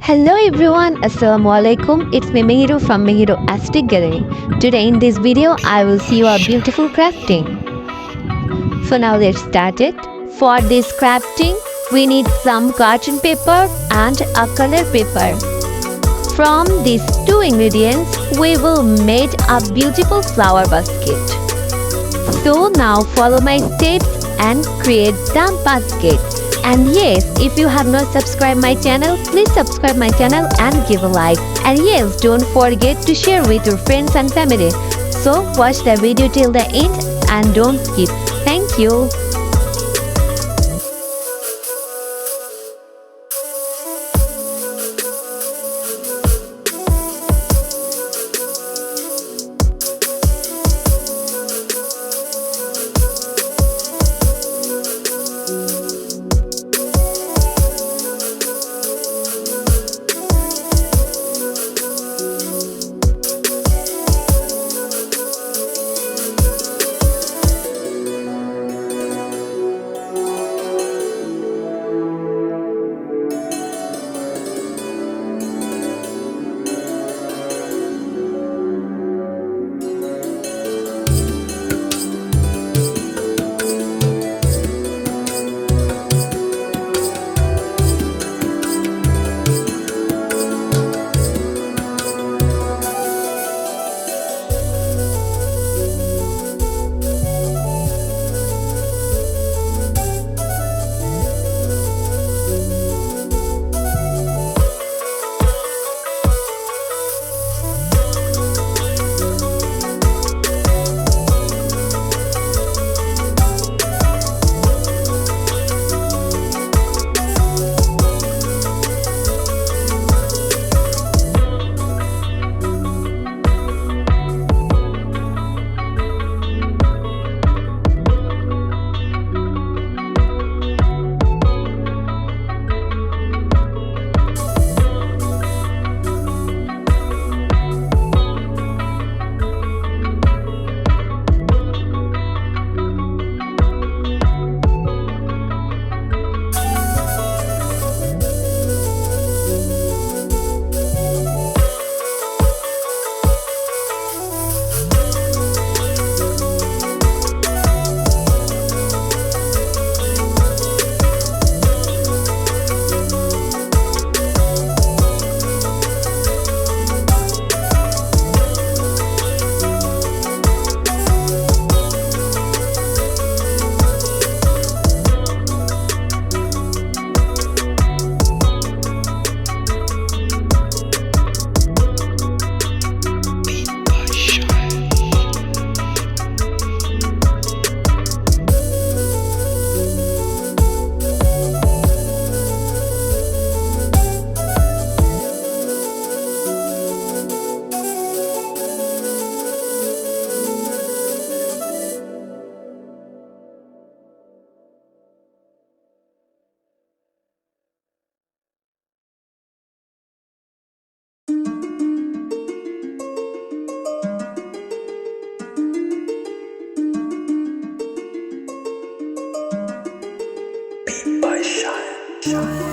Hello everyone, Assalamualaikum. It's me Meheru from Meheru Aesthetic Gallery. Today in this video, I will see you a beautiful crafting. So now let's start it. For this crafting, we need some carton paper and a color paper. From these two ingredients, we will make a beautiful flower basket. So now follow my steps and create the basket. And yes, if you have not subscribed my channel, please subscribe my channel and give a like. And yes, don't forget to share with your friends and family. So watch the video till the end and don't skip. Thank you. Beat by Shine.